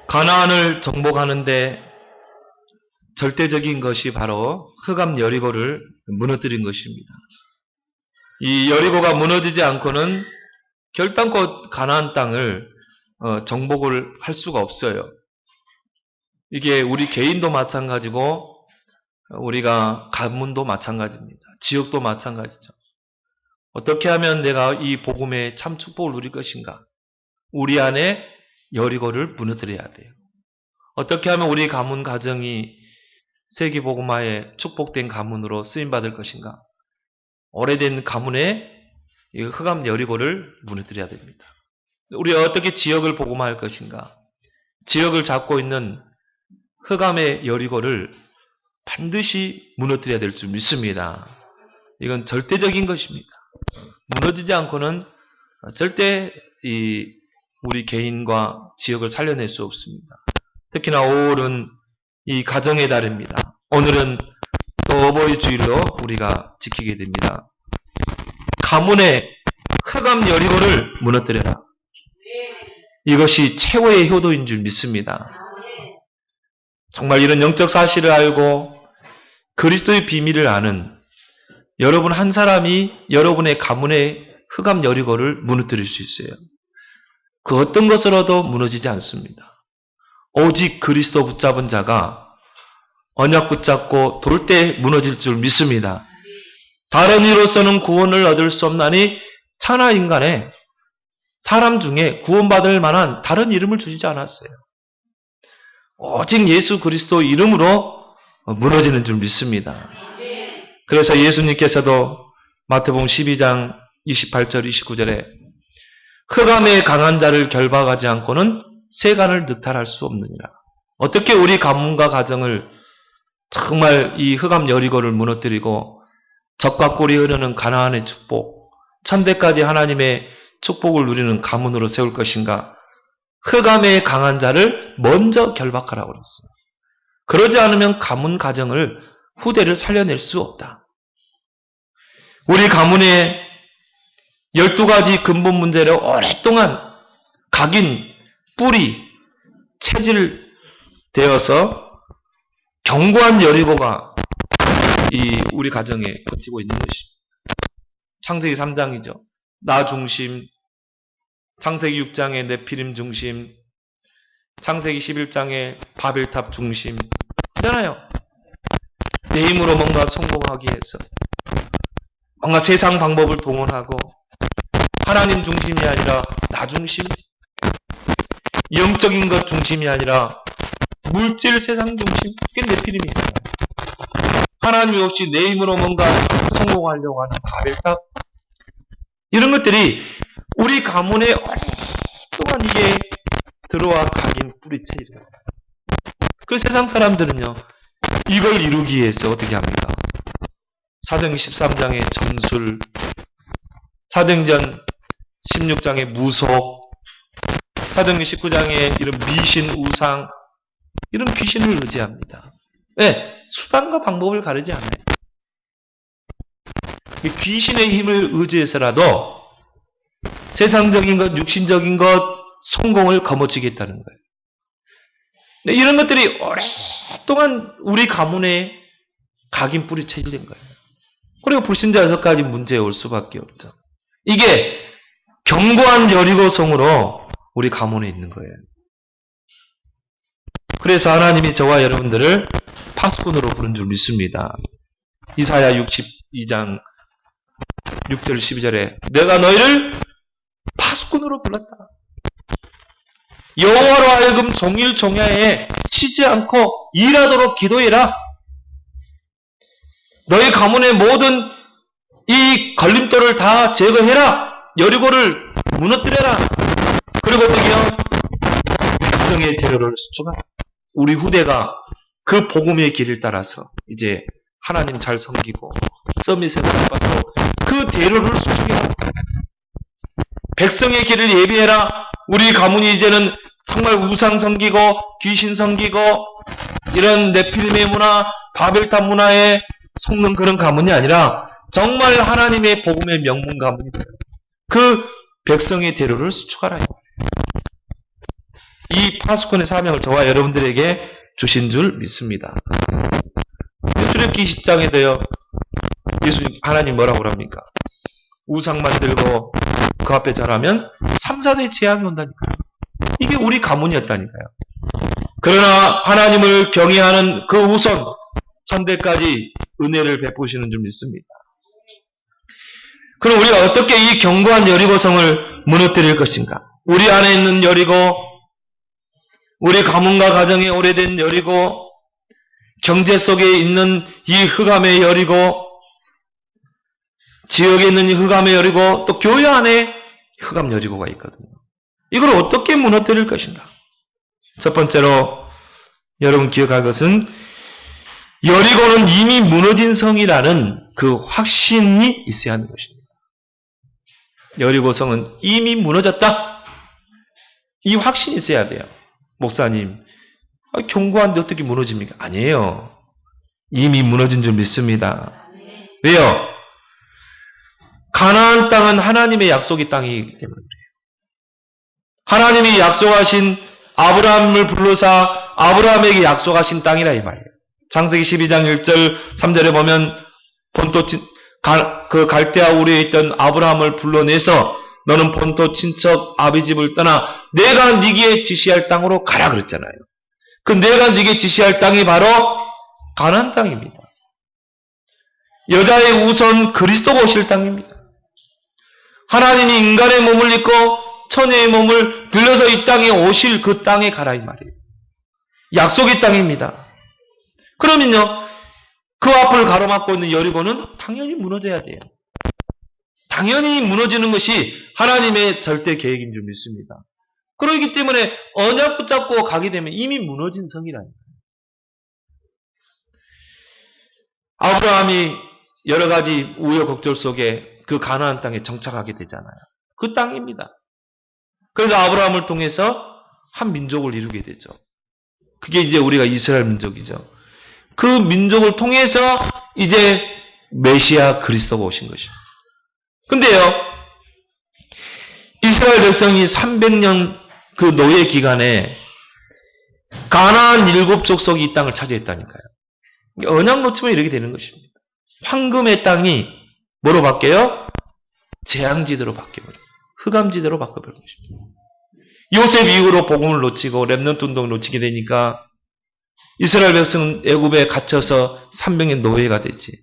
가나안을 정복하는데 절대적인 것이 바로 흑암 여리고를 무너뜨린 것입니다. 이 여리고가 무너지지 않고는 결단코 가나안 땅을 정복을 할 수가 없어요. 이게 우리 개인도 마찬가지고 우리가 가문도 마찬가지입니다. 지역도 마찬가지죠. 어떻게 하면 내가 이 복음의 참 축복을 누릴 것인가? 우리 안에 여리고를 무너뜨려야 돼요. 어떻게 하면 우리 가문 가정이 세계복음화의 축복된 가문으로 쓰임받을 것인가? 오래된 가문의 흑암 여리고를 무너뜨려야 됩니다. 우리가 어떻게 지역을 복음화할 것인가? 지역을 잡고 있는 흑암의 여리고를 반드시 무너뜨려야 될 줄 믿습니다. 이건 절대적인 것입니다. 무너지지 않고는 절대 우리 개인과 지역을 살려낼 수 없습니다. 특히나 5월은 이 가정의 달입니다. 오늘은 또 어버이 주일로 우리가 지키게 됩니다. 가문의 흑암 여리고를 무너뜨려라. 이것이 최고의 효도인 줄 믿습니다. 정말 이런 영적 사실을 알고 그리스도의 비밀을 아는 여러분 한 사람이 여러분의 가문의 흑암 여리고를 무너뜨릴 수 있어요. 그 어떤 것으로도 무너지지 않습니다. 오직 그리스도 붙잡은 자가 언약 붙잡고 돌 때 무너질 줄 믿습니다. 다른 이로서는 구원을 얻을 수 없나니 천하 인간에 사람 중에 구원받을 만한 다른 이름을 주시지 않았어요. 오직 예수 그리스도 이름으로 무너지는 줄 믿습니다. 그래서 예수님께서도 마태복음 12장 28절 29절에 흑암의 강한 자를 결박하지 않고는 세간을 늑탈할 수 없느니라. 어떻게 우리 가문과 가정을 정말 이 흑암 여리고를 무너뜨리고 적과 꿀이 흐르는 가나안의 축복, 천대까지 하나님의 축복을 누리는 가문으로 세울 것인가? 흑암의 강한 자를 먼저 결박하라고 그랬어요. 그러지 않으면 가문 가정을 후대를 살려낼 수 없다. 우리 가문의 12가지 근본 문제를 오랫동안 각인, 뿌리, 체질되어서 견고한 여리고가 우리 가정에 버티고 있는 것입니다. 창세기 3장이죠. 나 중심, 창세기 6장의 네피림 중심, 창세기 11장의 바벨탑 중심 있잖아요. 내 힘으로 뭔가 성공하기 위해서 뭔가 세상 방법을 동원하고 하나님 중심이 아니라 나 중심, 영적인 것 중심이 아니라 물질 세상 중심, 그게 네피림이잖아요. 하나님이 없이 내 힘으로 뭔가 성공하려고 하는 바벨탑, 이런 것들이 우리 가문에 오랫동안 이게 들어와 각인 뿌리채이래요. 그 세상 사람들은요, 이걸 이루기 위해서 어떻게 합니까? 사도행전 13장의 점술, 사도행전 16장의 무속, 사도행전 19장의 이런 미신, 우상, 이런 귀신을 의지합니다. 왜? 수단과 방법을 가르지 않아요. 귀신의 힘을 의지해서라도 세상적인 것, 육신적인 것, 성공을 거머쥐겠다는 거예요. 이런 것들이 오랫동안 우리 가문에 각인 뿌리 체질된 거예요. 그리고 불신자 6가지 문제에 올 수밖에 없죠. 이게 견고한 여리고성으로 우리 가문에 있는 거예요. 그래서 하나님이 저와 여러분들을 파수꾼으로 부른 줄 믿습니다. 이사야 62장 6절 12절에 내가 너희를 파수꾼으로 불렀다. 여호와로 하여금 종일 종야에 쉬지 않고 일하도록 기도해라. 너희 가문의 모든 이 걸림돌을 다 제거해라. 여리고를 무너뜨려라. 그리고 어떻게요? 백성의 대로를 수축하라. 우리 후대가 그 복음의 길을 따라서 이제 하나님 잘 섬기고 서밋에 받고 그 대로를 수축해라. 백성의 길을 예비해라. 우리 가문이 이제는 정말 우상 섬기고 귀신 섬기고 이런 네피림의 문화, 바벨탑 문화에 속는 그런 가문이 아니라 정말 하나님의 복음의 명문 가문이 돼요. 그 백성의 대로를 수축하라. 이 파수꾼의 사명을 저와 여러분들에게 주신 줄 믿습니다. 출애굽기 10장에도요. 하나님 뭐라고 합니까? 우상 만들고 그 앞에 절하면 3, 4대 재앙이 온다니까요. 이게 우리 가문이었다니까요. 그러나 하나님을 경외하는 그 후손 선대까지 은혜를 베푸시는 줄 믿습니다. 그럼 우리가 어떻게 이 견고한 여리고성을 무너뜨릴 것인가? 우리 안에 있는 여리고, 우리 가문과 가정에 오래된 여리고, 경제 속에 있는 이 흑암의 여리고, 지역에 있는 이 흑암의 여리고, 또 교회 안에 흑암 여리고가 있거든요. 이걸 어떻게 무너뜨릴 것인가? 첫 번째로 여러분 기억할 것은 여리고는 이미 무너진 성이라는 그 확신이 있어야 하는 것입니다. 여리고성은 이미 무너졌다. 이 확신이 있어야 돼요. 목사님, 견고한데 어떻게 무너집니까? 아니에요. 이미 무너진 줄 믿습니다. 왜요? 가나안 땅은 하나님의 약속의 땅이기 때문에 그래요. 하나님이 약속하신 아브라함을 불러서 아브라함에게 약속하신 땅이라 이 말이에요. 창세기 12장 1절 3절에 보면 본토 그 갈대아 우리에 있던 아브라함을 불러내서 너는 본토 친척 아비 집을 떠나 내가 네게 지시할 땅으로 가라 그랬잖아요. 그 내가 네게 지시할 땅이 바로 가나안 땅입니다. 여자의 우선 그리스도가 오실 땅입니다. 하나님이 인간의 몸을 입고 처녀의 몸을 빌려서 이 땅에 오실 그 땅에 가라 이 말이에요. 약속의 땅입니다. 그러면요, 그 앞을 가로막고 있는 여리고는 당연히 무너져야 돼요. 당연히 무너지는 것이 하나님의 절대 계획인 줄 믿습니다. 그렇기 때문에 언약 붙잡고 가게 되면 이미 무너진 성이라니까요. 아브라함이 여러 가지 우여곡절 속에 그 가나안 땅에 정착하게 되잖아요. 그 땅입니다. 그래서 아브라함을 통해서 한 민족을 이루게 되죠. 그게 이제 우리가 이스라엘 민족이죠. 그 민족을 통해서 이제 메시아 그리스도가 오신 것입니다. 근데요, 이스라엘 백성이 300년 그 노예 기간에 가나안 7족속이 이 땅을 차지했다니까요. 언약 놓치면 이렇게 되는 것입니다. 황금의 땅이 뭐로 바뀌어요? 재앙지대로 바뀌어버려요. 흑암지대로 바뀌어버린 것입니다. 요셉 이후로 복음을 놓치고 렘넌트 운동을 놓치게 되니까 이스라엘 백성은 애굽에 갇혀서 300년 노예가 됐지.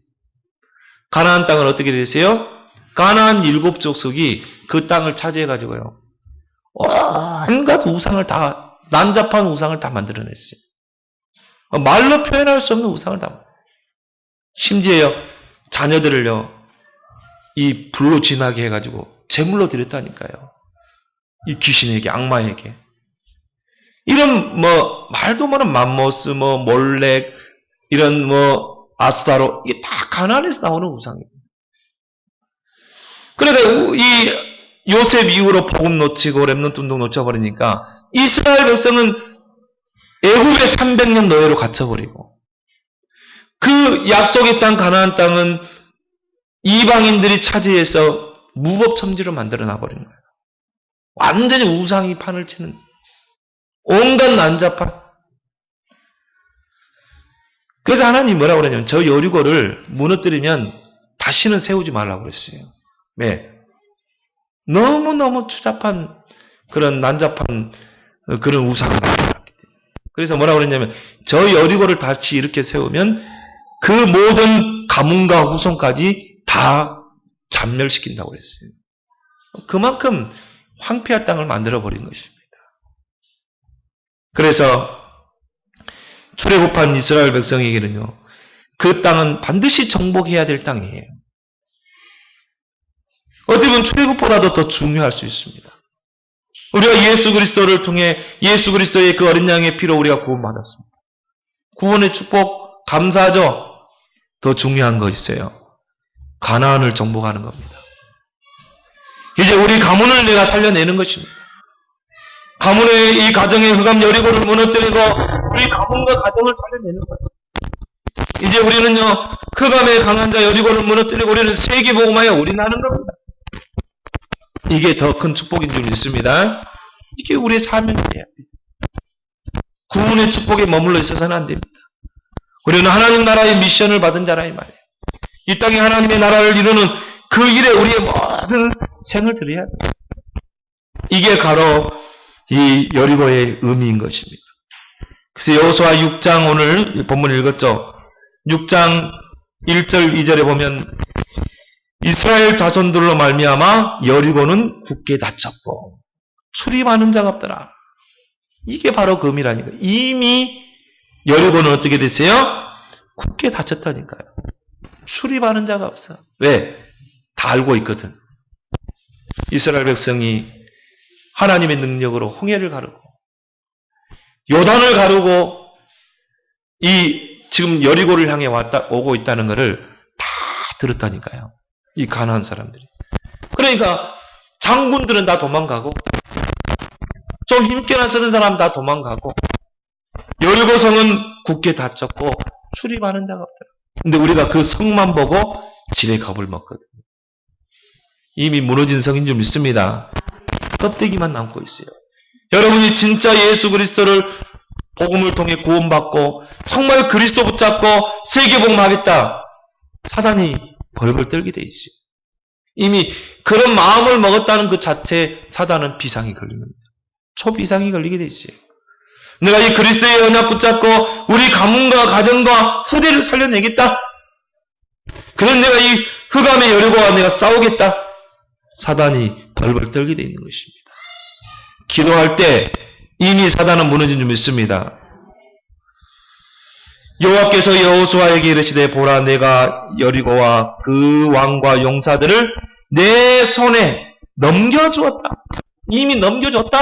가나안 땅은 어떻게 되세요? 가나안 7족속이 그 땅을 차지해가지고요, 온갖 우상을 다, 난잡한 우상을 다 만들어냈어요. 말로 표현할 수 없는 우상을 다. 심지어 자녀들을요, 이 불로 진하게 해가지고 제물로 드렸다니까요. 이 귀신에게, 악마에게. 이런 말도 많은 맘모스, 몰렉, 이런 아스타로, 이게 다 가나안에서 나오는 우상입니다. 그러니까 이 요셉 이후로 복음 놓치고 렘넌트 운동 놓쳐버리니까 이스라엘 백성은 애굽의 300년 노예로 갇혀버리고, 그 약속의 땅 가나안 땅은 이방인들이 차지해서 무법천지로 만들어놔버린 거예요. 완전히 우상이 판을 치는 온갖 난잡한. 그래서 하나님이 뭐라고 그러냐면 저 여리고를 무너뜨리면 다시는 세우지 말라고 그랬어요. 왜? 너무너무 추잡한 그런 난잡한 그런 우상을 만들었기 때문에. 그래서 뭐라고 그랬냐면 저 여리고를 다시 이렇게 세우면 그 모든 가문과 후손까지 다 잔멸시킨다고 그랬어요. 그만큼 황폐한 땅을 만들어버린 것입니다. 그래서 출애굽한 이스라엘 백성에게는요, 그 땅은 반드시 정복해야 될 땅이에요. 어떻게 보면 출애굽보다도 더 중요할 수 있습니다. 우리가 예수 그리스도를 통해 예수 그리스도의 그 어린 양의 피로 우리가 구원받았습니다. 구원의 축복 감사하죠? 더 중요한 거 있어요. 가나안을 정복하는 겁니다. 이제 우리 가문을 내가 살려내는 것입니다. 가문의 이 가정의 흑암 여리고를 무너뜨리고 우리 가문과 가정을 살려내는 거예요. 이제 우리는요, 흑암의 강한 자 여리고를 무너뜨리고 우리는 세계복음하여 우리나는 겁니다. 이게 더 큰 축복인 줄 믿습니다. 이게 우리의 사명이에요. 구원의 축복에 머물러 있어서는 안 됩니다. 우리는 하나님 나라의 미션을 받은 자라 이 말이에요. 이 땅에 하나님의 나라를 이루는 그 일에 우리의 모든 생을 들여야 돼요. 이게 바로 이 여리고의 의미인 것입니다. 그래서 여호수아 6장 오늘 본문 읽었죠. 6장 1절 2절에 보면 이스라엘 자손들로 말미암아 여리고는 굳게 닫혔고 출입하는 자가 없더라. 이게 바로 그 의미라니까요. 이미 여리고는 어떻게 됐어요? 굳게 닫혔다니까요. 출입하는 자가 없어. 왜? 다 알고 있거든. 이스라엘 백성이 하나님의 능력으로 홍해를 가르고 요단을 가르고 이 지금 여리고를 향해 오고 있다는 것을 다 들었다니까요. 이 가나안 사람들이. 그러니까 장군들은 다 도망가고 좀 힘께나 쓰는 사람 다 도망가고 여리고성은 굳게 닫혔고 출입하는 자가 없더라. 근데 우리가 그 성만 보고 지레 겁을 먹거든요. 이미 무너진 성인 줄 믿습니다. 껍데기만 남고 있어요. 여러분이 진짜 예수 그리스도를 복음을 통해 구원받고 정말 그리스도 붙잡고 세계복음하겠다. 사단이 벌벌 떨게 돼 있어요. 이미 그런 마음을 먹었다는 그 자체에 사단은 비상이 걸리는 겁니다. 초비상이 걸리게 돼 있어요. 내가 이 그리스도의 언약 붙잡고 우리 가문과 가정과 후대를 살려내겠다. 그래서 내가 이 흑암의 여리고와 내가 싸우겠다. 사단이 벌벌 떨게 돼 있는 것입니다. 기도할 때 이미 사단은 무너진 줄 믿습니다. 여호와께서 여호수아에게 이르시되 보라 내가 여리고와 그 왕과 용사들을 내 손에 넘겨주었다. 이미 넘겨줬다.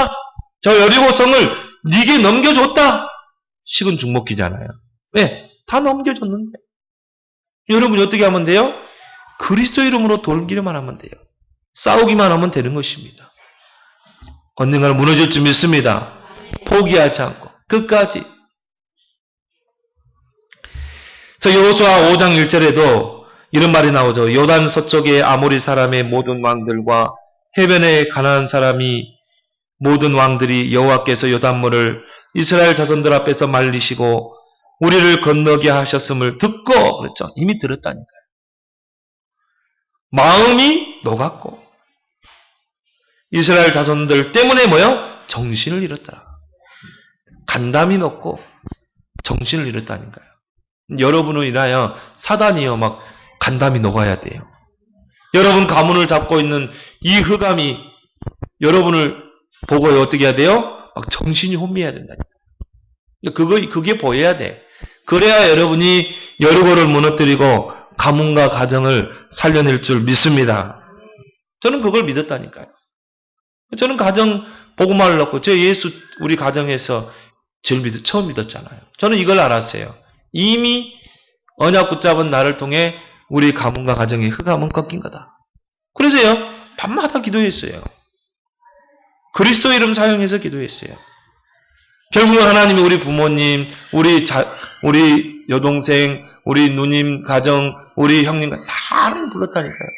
저 여리고성을 네게 넘겨줬다. 식은 죽먹기잖아요. 왜? 다 넘겨줬는데. 여러분이 어떻게 하면 돼요? 그리스도 이름으로 돌기만 하면 돼요. 싸우기만 하면 되는 것입니다. 언젠가는 무너질 줄 믿습니다. 포기하지 않고 끝까지. 그래서 여호수아 5장 1절에도 이런 말이 나오죠. 요단 서쪽의 아모리 사람의 모든 왕들과 해변의 가나안 사람이 모든 왕들이 여호와께서 요단물을 이스라엘 자손들 앞에서 말리시고 우리를 건너게 하셨음을 듣고 그랬죠. 이미 들었다니까요. 마음이 녹았고 이스라엘 자손들 때문에 뭐요? 정신을 잃었다. 간담이 녹고 정신을 잃었다니까요. 여러분을 인하여 사단이요 막 간담이 녹아야 돼요. 여러분 가문을 잡고 있는 이 흑암이 여러분을 보고 어떻게 해야 돼요? 막 정신이 혼미해야 된다니까. 그게 보여야 돼. 그래야 여러분이 여리고를 무너뜨리고 가문과 가정을 살려낼 줄 믿습니다. 저는 그걸 믿었다니까요. 저는 가정 복음화를 넣고 저 예수 우리 가정에서 처음 믿었잖아요. 저는 이걸 알았어요. 이미 언약 붙잡은 나를 통해 우리 가문과 가정의 흑암은 꺾인 거다. 그래서요 밤마다 기도했어요. 그리스도 이름 사용해서 기도했어요. 결국은 하나님이 우리 부모님, 우리 여동생, 우리 누님 가정, 우리 형님과 다 불렀다니까요.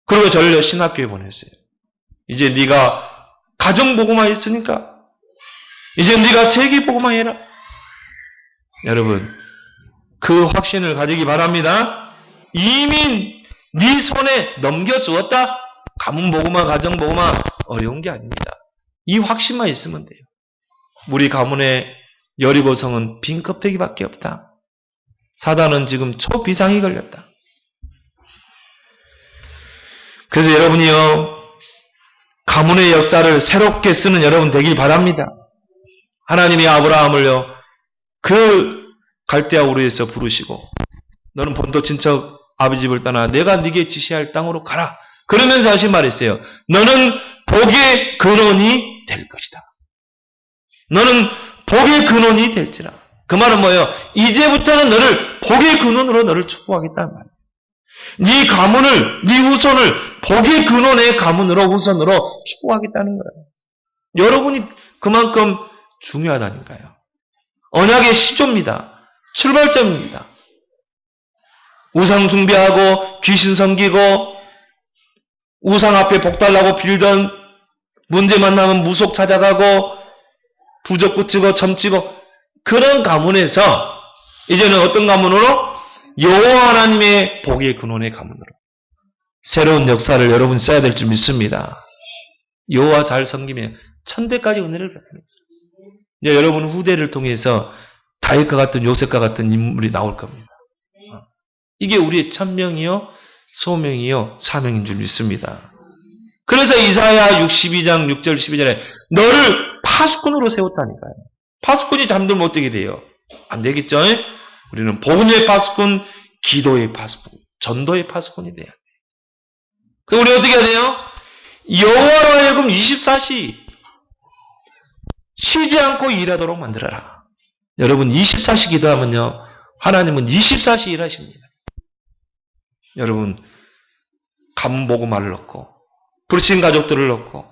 그리고 저를 신학교에 보냈어요. 이제 네가 가정 복음화 했으니까 이제 네가 세계 복음화 해라. 여러분 그 확신을 가지기 바랍니다. 이미 네 손에 넘겨주었다. 가문 복음화, 가정 복음화 어려운 게 아닙니다. 이 확신만 있으면 돼요. 우리 가문의 여리고성은 빈 껍데기밖에 없다. 사단은 지금 초비상이 걸렸다. 그래서 여러분이요 가문의 역사를 새롭게 쓰는 여러분 되길 바랍니다. 하나님이 아브라함을요 그 갈대아 우르에서 부르시고 너는 본토 친척 아버지 집을 떠나 내가 네게 지시할 땅으로 가라. 그러면서 하신 말이 있어요. 너는 복의 근원이 될 것이다. 너는 복의 근원이 될지라. 그 말은 뭐예요? 이제부터는 너를 복의 근원으로 너를 축복하겠다는 말이에요. 네 가문을, 네 후손을 복의 근원의 가문으로 후손으로 축복하겠다는 거예요. 여러분이 그만큼 중요하다니까요. 언약의 시조입니다. 출발점입니다. 우상 숭배하고 귀신 섬기고 우상 앞에 복달라고 빌던 문제 만나면 무속 찾아가고 부적 붙이고 점치고 그런 가문에서 이제는 어떤 가문으로? 여호와 하나님의 복의 근원의 가문으로 새로운 역사를 여러분 써야 될 줄 믿습니다. 여호와 잘 섬기면 천대까지 은혜를 베푸는 거예요. 이제 여러분 후대를 통해서 다윗과 같은 요셉과 같은 인물이 나올 겁니다. 이게 우리의 천명이요, 소명이요, 사명인 줄 믿습니다. 그래서 이사야 62장 6절 12절에 너를 파수꾼으로 세웠다니까요. 파수꾼이 잠들면 어떻게 돼요? 안 되겠죠? 우리는 복음의 파수꾼, 기도의 파수꾼, 전도의 파수꾼이 돼야 돼요. 그럼 우리 어떻게 해야 돼요? 여호와로 하여금 24시 쉬지 않고 일하도록 만들어라. 여러분 24시 기도하면요, 하나님은 24시 일하십니다. 여러분 가문 복음화를 넣고 부르신 가족들을 넣고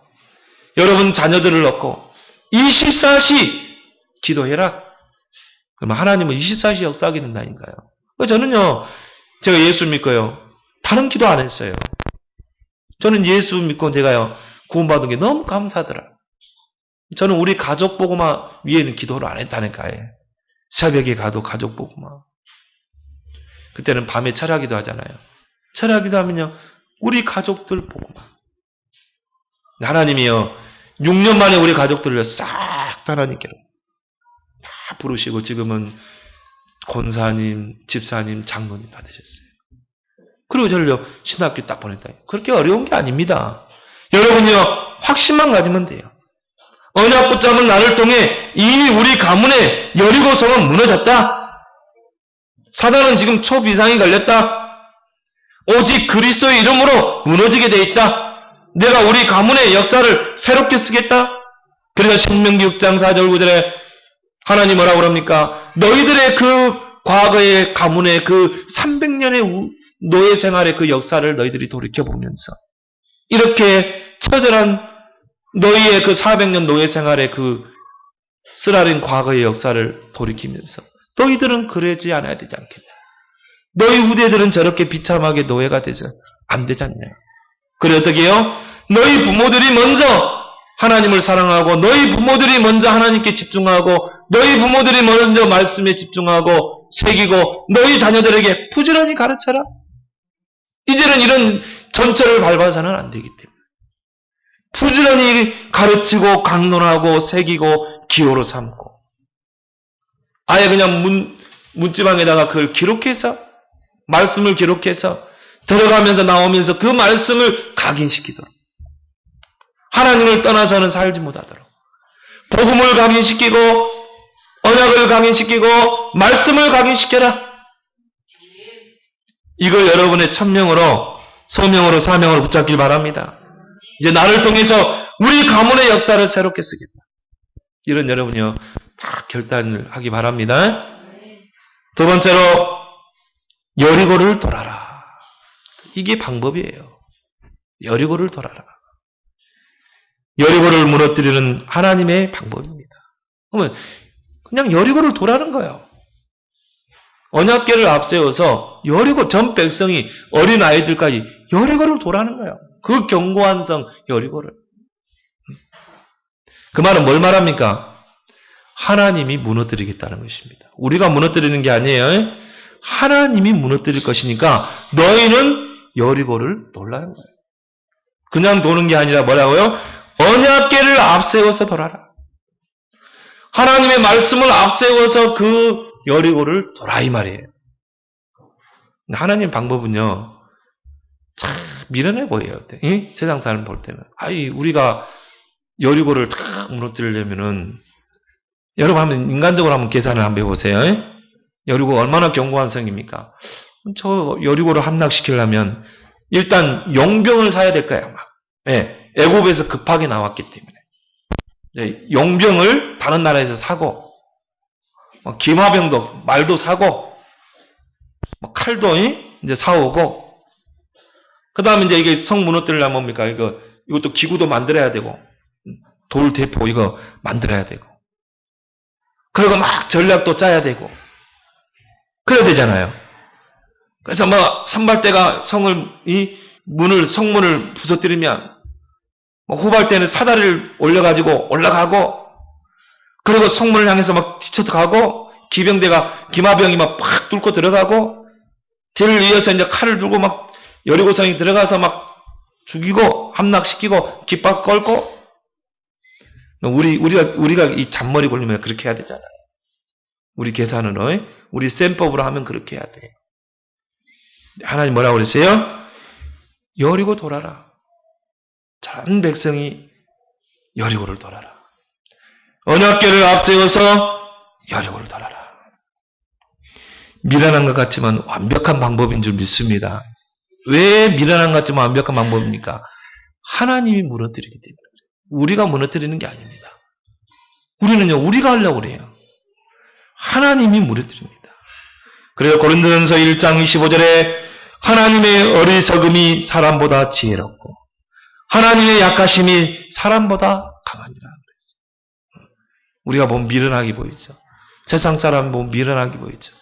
여러분 자녀들을 넣고 24시 기도해라. 그러면 하나님은 24시 역사하게 된다니까요. 저는요, 제가 예수 믿고요, 다른 기도 안 했어요. 저는 예수 믿고 제가요, 구원받은 게 너무 감사하더라. 저는 우리 가족 복음화 위에는 기도를 안 했다니까요. 새벽에 가도 가족 복음화. 그때는 밤에 철야기도 하잖아요. 철야기도 하면요, 우리 가족들 복음화. 하나님이요, 6년 만에 우리 가족들을 싹 다 하나님께로 다 부르시고 지금은 권사님, 집사님, 장로님 다 되셨어요. 그리고 저를요, 신학교 딱 보냈다. 그렇게 어려운 게 아닙니다. 여러분요, 확신만 가지면 돼요. 언약 붙잡은 나를 통해 이미 우리 가문의 여리고성은 무너졌다. 사단은 지금 초비상이 걸렸다. 오직 그리스도의 이름으로 무너지게 돼 있다. 내가 우리 가문의 역사를 새롭게 쓰겠다. 그래서 신명기 6장 4절 9절에 하나님 뭐라고 그럽니까? 너희들의 그 과거의 가문의 그 300년의 노예 생활의 그 역사를 너희들이 돌이켜보면서 이렇게 처절한 너희의 그 400년 노예 생활의 그 쓰라린 과거의 역사를 돌이키면서 너희들은 그러지 않아야 되지 않겠냐. 너희 후대들은 저렇게 비참하게 노예가 되지 안 되지 않냐. 그래 어떻게 해요? 너희 부모들이 먼저 하나님을 사랑하고 너희 부모들이 먼저 하나님께 집중하고 너희 부모들이 먼저 말씀에 집중하고 새기고 너희 자녀들에게 부지런히 가르쳐라. 이제는 이런 전철을 밟아서는 안 되기 때문에 부지런히 가르치고 강론하고 새기고 기호로 삼고 아예 그냥 문지방에다가 그걸 기록해서 말씀을 기록해서 들어가면서 나오면서 그 말씀을 각인시키도록 하나님을 떠나서는 살지 못하도록 복음을 각인시키고 언약을 각인시키고 말씀을 각인시켜라. 이걸 여러분의 천명으로 소명으로 사명으로 붙잡길 바랍니다. 이제 나를 통해서 우리 가문의 역사를 새롭게 쓰겠다. 이런 여러분이요 다 결단을 하기 바랍니다. 두 번째로 여리고를 돌아라. 이게 방법이에요. 여리고를 돌아라. 여리고를 무너뜨리는 하나님의 방법입니다. 그러면 그냥 여리고를 돌아는 거예요. 언약궤를 앞세워서 여리고 전 백성이 어린 아이들까지 여리고를 돌아는 거예요. 그 견고한 성 여리고를. 그 말은 뭘 말합니까? 하나님이 무너뜨리겠다는 것입니다. 우리가 무너뜨리는 게 아니에요. 하나님이 무너뜨릴 것이니까 너희는 여리고를 돌라는 거예요. 그냥 도는 게 아니라 뭐라고요? 언약궤를 앞세워서 돌아라. 하나님의 말씀을 앞세워서 그 여리고를 돌아 이 말이에요. 하나님 방법은요 참 미련해 보여요. 세상 사람 볼 때는 우리가 여리고를 다 무너뜨리려면은 여러분 한번 인간적으로 한번 계산을 한번 해보세요. 여리고 얼마나 견고한 성입니까? 저 여리고를 함락시키려면 일단 용병을 사야 될 거야. 애굽에서 급하게 나왔기 때문에 용병을 다른 나라에서 사고 기마병도 말도 사고 칼도 이제 사오고 그 다음에 이제 이게 성 무너뜨리려면 뭡니까? 이것도 기구도 만들어야 되고 돌 대포 이거 만들어야 되고 그리고 막 전략도 짜야 되고 그래야 되잖아요. 그래서 선발대가 성문을 부서뜨리면 후발대는 사다리를 올려가지고 올라가고 그리고 성문을 향해서 막 뒤쳐가고 기마병이 막 팍 뚫고 들어가고 뒤를 이어서 이제 칼을 들고 막 여리고성이 들어가서 막 죽이고 함락시키고 깃발 걸고 우리가 이 잔머리 굴리면 그렇게 해야 되잖아요. 우리 계산으로 우리 셈법으로 하면 그렇게 해야 돼요. 하나님 뭐라고 그랬어요? 여리고 돌아라. 전 백성이 여리고를 돌아라. 언약궤를 앞세워서 여리고를 돌아라. 미련한 것 같지만 완벽한 방법인 줄 믿습니다. 왜 미련한 것 같지만 완벽한 방법입니까? 하나님이 무너뜨리기 때문에. 우리가 무너뜨리는 게 아닙니다. 우리는요, 우리가 하려고 그래요. 하나님이 무너뜨립니다. 그래서 고린도전서 1장 25절에 하나님의 어리석음이 사람보다 지혜롭고 하나님의 약하심이 사람보다 강하니라 그랬어요. 우리가 보면 미련하게 보이죠. 세상 사람 보면 미련하게 보이죠.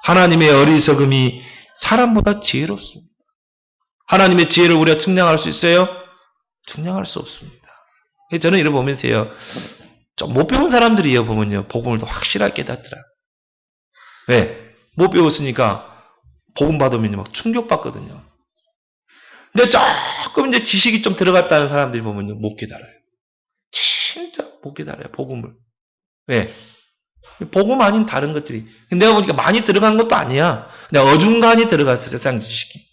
하나님의 어리석음이 사람보다 지혜롭습니다. 하나님의 지혜를 우리가 측량할 수 있어요? 측량할 수 없습니다. 저는 이걸 보면서요, 좀 못 배운 사람들이 보면요, 복음을 더 확실하게 깨닫더라. 왜? 못 배웠으니까 복음 받으면 막 충격받거든요. 근데 조금 이제 지식이 좀 들어갔다는 사람들이 보면요, 못 깨달아요. 진짜 못 깨달아요, 복음을. 왜? 복음 아닌 다른 것들이. 내가 보니까 많이 들어간 것도 아니야. 그냥 어중간히 들어갔어, 세상 지식이.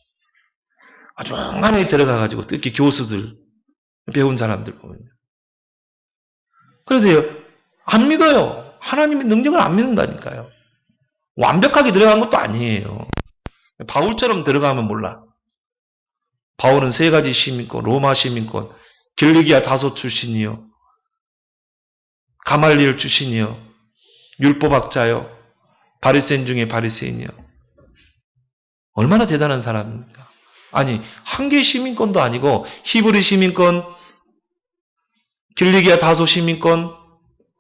어중간히 들어가가지고, 특히 교수들, 배운 사람들 보면요. 그래서요, 안 믿어요. 하나님의 능력을 안 믿는다니까요. 완벽하게 들어간 것도 아니에요. 바울처럼 들어가면 몰라. 바울은 3가지 시민권, 로마 시민권, 길리기아 다소 출신이요, 가말리엘 출신이요, 율법학자요, 바리새인 중에 바리새인이요. 얼마나 대단한 사람입니까? 아니, 한 개 시민권도 아니고 히브리 시민권, 길리기아 다소 시민권,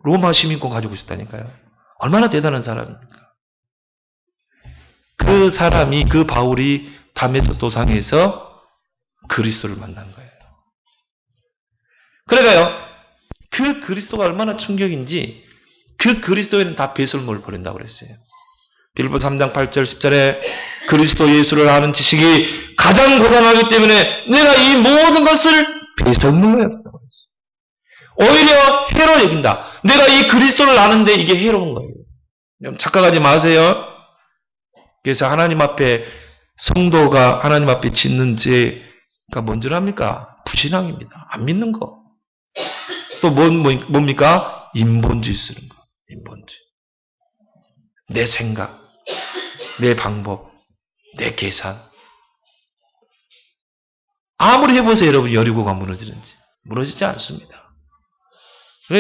로마 시민권 가지고 있었다니까요. 얼마나 대단한 사람입니까? 그 사람이, 그 바울이 다메섹 도상에서 그리스도를 만난 거예요. 그러니까요, 그 그리스도가 얼마나 충격인지 그 그리스도에는 다 배설물을 버린다고 그랬어요. 빌보 3장 8절 10절에 그리스도 예수를 아는 지식이 가장 고상하기 때문에 내가 이 모든 것을 배설물로 여긴다고 그랬어요. 오히려 해로 여긴다. 내가 이 그리스도를 아는데 이게 해로운 거예요. 착각하지 마세요. 그래서 하나님 앞에 성도가 하나님 앞에 짓는 죄가 뭔 줄 압니까? 불신앙입니다. 안 믿는 거. 또 뭡니까? 인본주의 쓰는 거. 인본주의. 내 생각, 내 방법, 내 계산. 아무리 해보세요, 여러분. 여리고가 무너지는지. 무너지지 않습니다.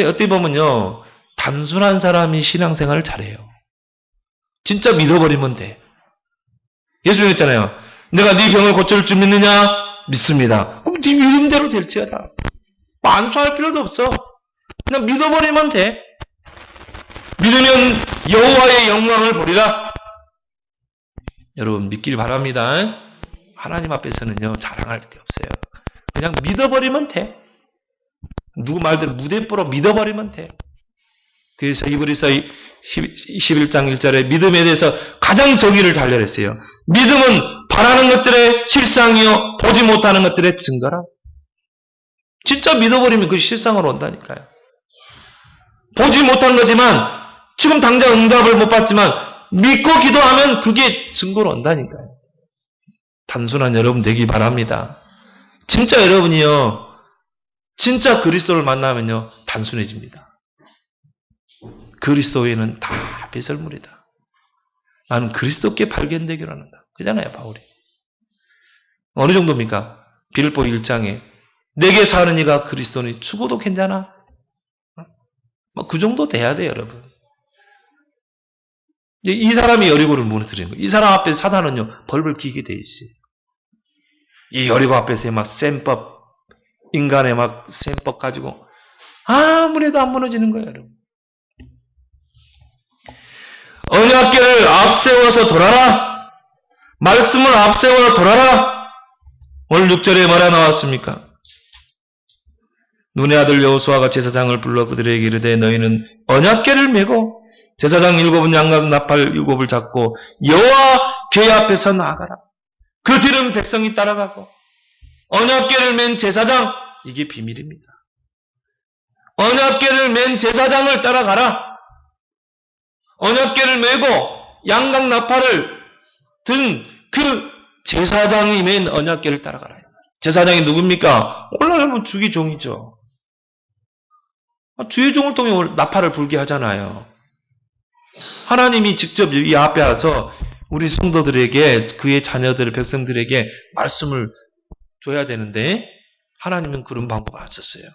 어떻게 보면요, 단순한 사람이 신앙생활을 잘해요. 진짜 믿어버리면 돼. 예수님 했잖아요. 내가 네 병을 고칠 줄 믿느냐? 믿습니다. 그럼 네 믿음대로 될지어다. 안수할 필요도 없어. 그냥 믿어버리면 돼. 믿으면 여호와의 영광을 보리라. 여러분 믿길 바랍니다. 하나님 앞에서는요, 자랑할 게 없어요. 그냥 믿어버리면 돼. 누구 말대로 무대뽀로 믿어버리면 돼. 그래서 히브리서 21장 1절에 믿음에 대해서 가장 정의를 달려냈어요. 믿음은 바라는 것들의 실상이요, 보지 못하는 것들의 증거라. 진짜 믿어버리면 그게 실상으로 온다니까요. 보지 못한 거지만 지금 당장 응답을 못 받지만 믿고 기도하면 그게 증거로 온다니까요. 단순한 여러분 되기 바랍니다. 진짜 여러분이요, 진짜 그리스도를 만나면요, 단순해집니다. 그리스도 외에는 다 배설물이다. 나는 그리스도께 발견되기로 한다. 그잖아요, 바울이. 어느 정도입니까? 빌보 1장에 내게 사는 이가 그리스도니 죽어도 괜찮아? 그 정도 돼야 돼요, 여러분. 이 사람이 여리고를 무너뜨리는 거예요. 이 사람 앞에 사단은요, 벌벌 기게 돼 있어요. 이 여리고 앞에서 막 셈법, 인간의 막 셈법 가지고 아무래도 안 무너지는 거예요, 여러분. 언약궤를 앞세워서 돌아라. 말씀을 앞세워서 돌아라. 오늘 6절에 뭐라 나왔습니까? 눈의 아들 여호수아가 제사장을 불러 그들에게 이르되 너희는 언약궤를 메고 제사장 7은 양각 나팔 7을 잡고 여호와 궤 앞에서 나아가라. 그 뒤는 백성이 따라가고 언약궤를 맨 제사장, 이게 비밀입니다. 언약궤를 맨 제사장을 따라가라. 언약궤를 메고 양각 나팔을 든 그 제사장이 맨 언약궤를 따라가라. 제사장이 누굽니까? 오늘날은 주의 종이죠. 주의 종을 통해 나팔을 불게 하잖아요. 하나님이 직접 이 앞에 와서 우리 성도들에게, 그의 자녀들, 백성들에게 말씀을 줘야 되는데 하나님은 그런 방법 안 썼어요.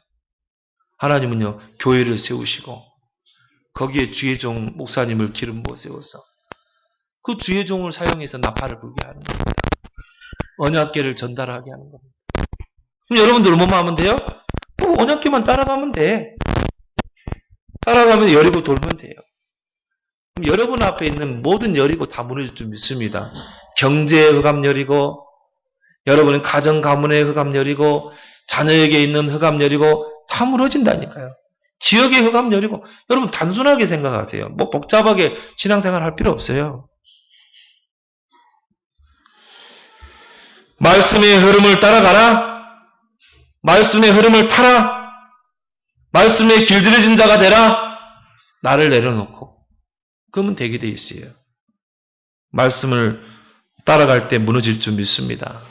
하나님은요, 교회를 세우시고 거기에 주의 종 목사님을 기름 부어 세워서 그 주의 종을 사용해서 나팔을 불게 하는 겁니다. 언약궤를 전달하게 하는 겁니다. 그럼 여러분들 뭐만 하면 돼요? 언약궤만 따라가면 돼. 따라가면 여리고 돌면 돼요. 그럼 여러분 앞에 있는 모든 여리고 다 무너질 줄 믿습니다. 경제의 흑암 여리고, 여러분의 가정 가문의 흑암 여리고, 자녀에게 있는 흑암 여리고 다 무너진다니까요. 지역의 흑암 여리고. 여러분 단순하게 생각하세요. 뭐 복잡하게 신앙생활 할 필요 없어요. 말씀의 흐름을 따라가라. 말씀의 흐름을 타라. 말씀에 길들여진 자가 되라. 나를 내려놓고. 그러면 되게 돼 있어요. 말씀을 따라갈 때 무너질 줄 믿습니다.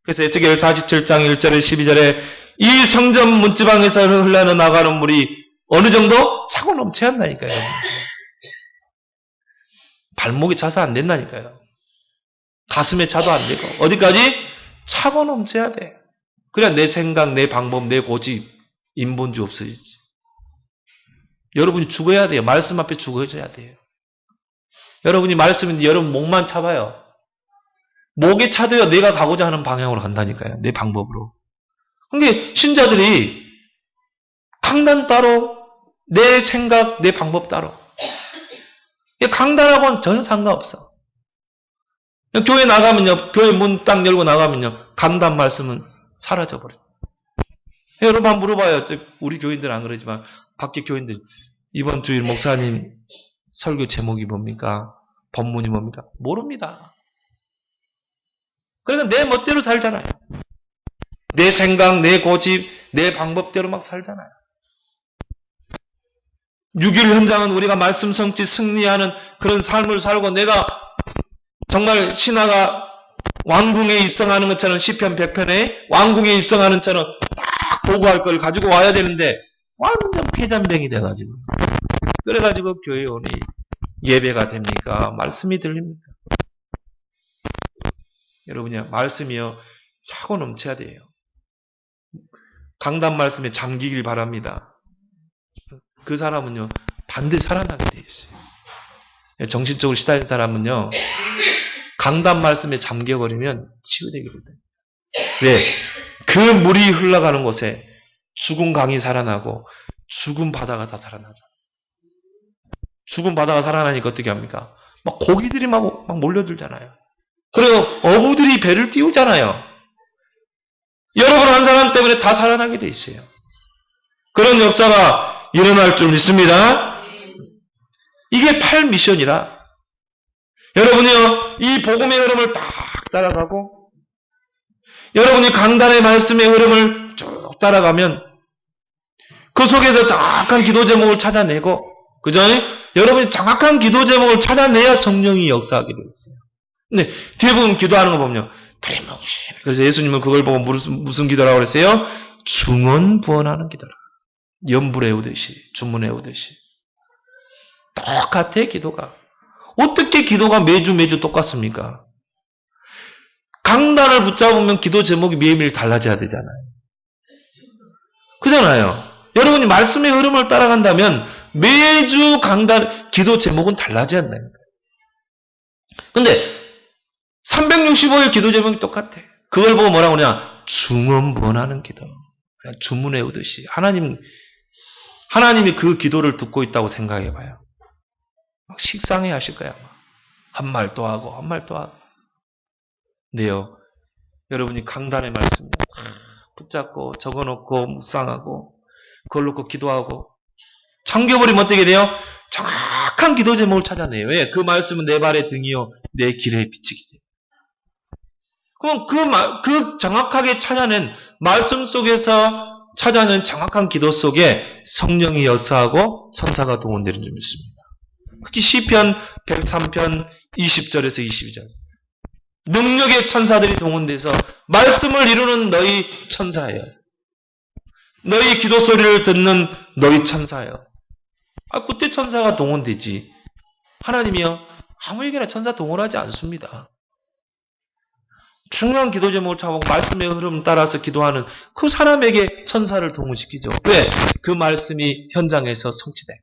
그래서 에스겔 47장 1절에 12절에 이 성전 문지방에서 흘러나가는 물이 어느 정도? 차고 넘쳐야 한다니까요. 발목이 차서 안 된다니까요. 가슴에 차도 안 되고. 어디까지? 차고 넘쳐야 돼. 그래야 내 생각, 내 방법, 내 고집, 인본주의 없어지지. 여러분이 죽어야 돼요. 말씀 앞에 죽어져야 돼요. 여러분이 말씀인데 여러분 목만 차봐요. 목에 차도요, 내가 가고자 하는 방향으로 간다니까요. 내 방법으로. 근데 신자들이 강단 따로, 내 생각, 내 방법 따로. 강단하고는 전혀 상관없어. 교회 나가면요, 교회 문 딱 열고 나가면요, 강단 말씀은 사라져버려요. 여러분 한번 물어봐요. 우리 교인들은 안 그러지만 밖에 교인들, 이번 주일 목사님 설교 제목이 뭡니까? 본문이 뭡니까? 모릅니다. 그러니까 내 멋대로 살잖아요. 내 생각, 내 고집, 내 방법대로 막 살잖아요. 6일 현장은 우리가 말씀 성취 승리하는 그런 삶을 살고, 내가 정말 신하가 왕궁에 입성하는 것처럼 시편 100편에 왕궁에 입성하는 처럼 딱 보고할 걸 가지고 와야 되는데 완전 폐잔병이 돼가지고, 그래가지고 교회에 오니 예배가 됩니까? 말씀이 들립니까? 여러분이요, 말씀이요 차고 넘쳐야 돼요. 강단 말씀에 잠기길 바랍니다. 그 사람은요 반드시 살아나게 돼 있어요. 정신적으로 시달린 사람은요 강단 말씀에 잠겨버리면 치유되게 됩니다. 왜? 그 물이 흘러가는 곳에 죽은 강이 살아나고 죽은 바다가 다 살아나죠. 죽은 바다가 살아나니까 어떻게 합니까? 막 고기들이 막 몰려들잖아요. 그리고 어부들이 배를 띄우잖아요. 여러분 한 사람 때문에 다 살아나게 돼 있어요. 그런 역사가 일어날 줄 믿습니다. 이게 8미션이라. 여러분이요, 이 복음의 흐름을 딱 따라가고, 여러분이 강단의 말씀의 흐름을 쭉 따라가면, 그 속에서 정확한 기도 제목을 찾아내고, 그죠? 여러분이 정확한 기도 제목을 찾아내야 성령이 역사하게 되어 있어요. 근데 대부분 기도하는 거 보면요, 그래서 예수님은 그걸 보고 무슨 기도라고 그랬어요? 중언부언하는 기도라. 염불해오듯이, 주문해오듯이. 똑같아, 기도가. 어떻게 기도가 매주 똑같습니까? 강단을 붙잡으면 기도 제목이 매일매일 달라져야 되잖아요. 그잖아요. 여러분이 말씀의 흐름을 따라간다면 매주 강단, 기도 제목은 달라져야 한다니까요. 근데 365일 기도 제목이 똑같아. 그걸 보고 뭐라고 그러냐? 중언부언하는 기도. 그냥 주문해오듯이. 하나님이 그 기도를 듣고 있다고 생각해봐요. 막 식상해 하실 거야. 한 말 또 하고, 한 말 또 하고. 근데요, 여러분이 강단의 말씀, 붙잡고 적어놓고 묵상하고 그걸 놓고 기도하고 잠겨버리면 어떻게 돼요? 정확한 기도 제목을 찾아내요. 왜? 그 말씀은 내 발의 등이요 내 길의 빛이기 때문에. 그럼 그 정확하게 찾아낸 말씀 속에서 찾아낸 정확한 기도 속에 성령이 역사하고 천사가 동원되는 줄 믿습니다. 특히 시편 103편 20절에서 22절. 능력의 천사들이 동원돼서 말씀을 이루는 너희 천사예요. 너희 기도 소리를 듣는 너희 천사예요. 그때 천사가 동원되지. 하나님이요 아무에게나 천사 동원하지 않습니다. 중요한 기도 제목을 잡고 말씀의 흐름 따라서 기도하는 그 사람에게 천사를 동원시키죠. 왜? 그 말씀이 현장에서 성취돼.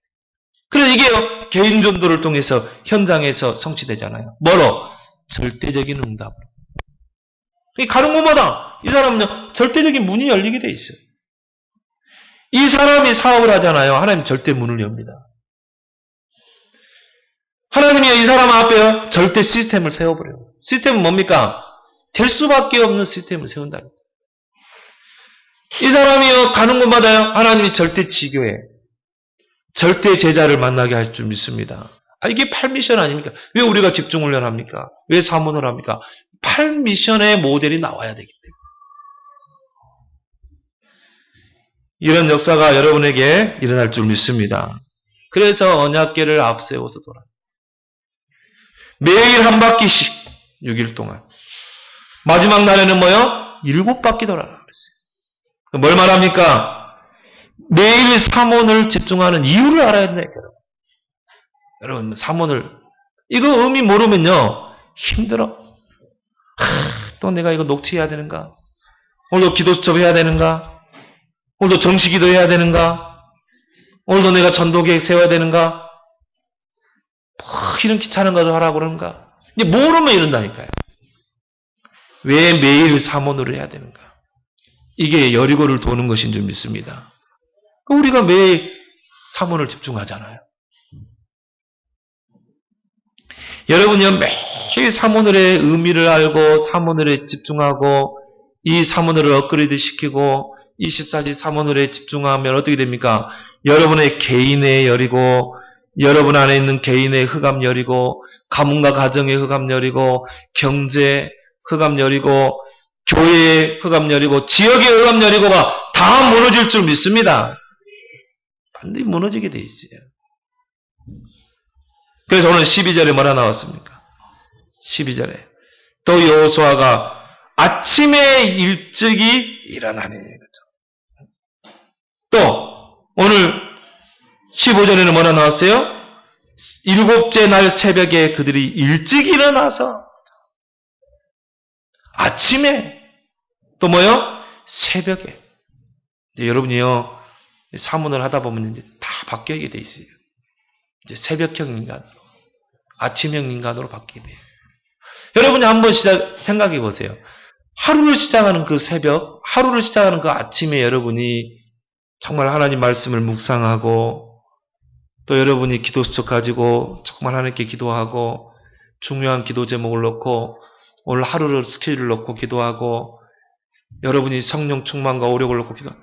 그래서 이게요 개인 전도를 통해서 현장에서 성취되잖아요. 뭐로? 절대적인 응답으로. 가는 곳마다 이 사람은요 절대적인 문이 열리게 돼 있어요. 이 사람이 사업을 하잖아요. 하나님 절대 문을 엽니다. 하나님이 이 사람 앞에 절대 시스템을 세워버려요. 시스템은 뭡니까? 될 수밖에 없는 시스템을 세운다. 이 사람이요 가는 곳마다요 하나님이 절대 지교해 절대 제자를 만나게 할 줄 믿습니다. 이게 8미션 아닙니까? 왜 우리가 집중훈련 합니까? 왜 사문을 합니까? 8미션의 모델이 나와야 되기 때문에. 이런 역사가 여러분에게 일어날 줄 믿습니다. 그래서 언약궤를 앞세워서 돌아. 매일 한 바퀴씩 6일 동안. 마지막 날에는 뭐요? 7바퀴 돌아라 그랬어요. 뭘 말합니까? 매일 사문을 집중하는 이유를 알아야 된다. 여러분 사문을 이거 의미 모르면요 힘들어. 또 내가 이거 녹취해야 되는가? 오늘도 기도 수첩 해야 되는가? 오늘도 정시기도 해야 되는가? 오늘도 내가 전도계획 세워야 되는가? 이런 귀찮은 것을 하라고 그러는가? 이제 모르면 이런다니까요. 왜 매일 사문을 해야 되는가? 이게 여리고를 도는 것인 줄 믿습니다. 우리가 매일 사문을 집중하잖아요. 여러분이요 매일 사문을의 의미를 알고 사문을에 집중하고 이 사문을을 업그레이드 시키고 24시 사문을에 집중하면 어떻게 됩니까? 여러분의 개인의 열이고 여러분 안에 있는 개인의 흑암 열이고 가문과 가정의 흑암 열이고 경제 흑암 열이고 교회의 흑암 열이고 지역의 흑암 열이고가 다 무너질 줄 믿습니다. 반드시 무너지게 돼 있어요. 그래서 오늘 12절에 뭐라 나왔습니까? 12절에 또 여호수아가 아침에 일찍이 일어나니 또 오늘 15절에는 뭐라 나왔어요? 7째 날 새벽에 그들이 일찍 일어나서 아침에 또 뭐요? 새벽에 이제 여러분이요 사문을 하다 보면 이제 다 바뀌게 돼 있어요. 이제 새벽형 인간으로 아침형 인간으로 바뀌게 돼요. 여러분이 한번 생각해 보세요. 하루를 시작하는 그 새벽, 하루를 시작하는 그 아침에 여러분이 정말 하나님 말씀을 묵상하고 또 여러분이 기도 수첩 가지고 정말 하나님께 기도하고 중요한 기도 제목을 놓고 오늘 하루를 스케줄을 놓고 기도하고 여러분이 성령 충만과 오력을 놓고 기도하고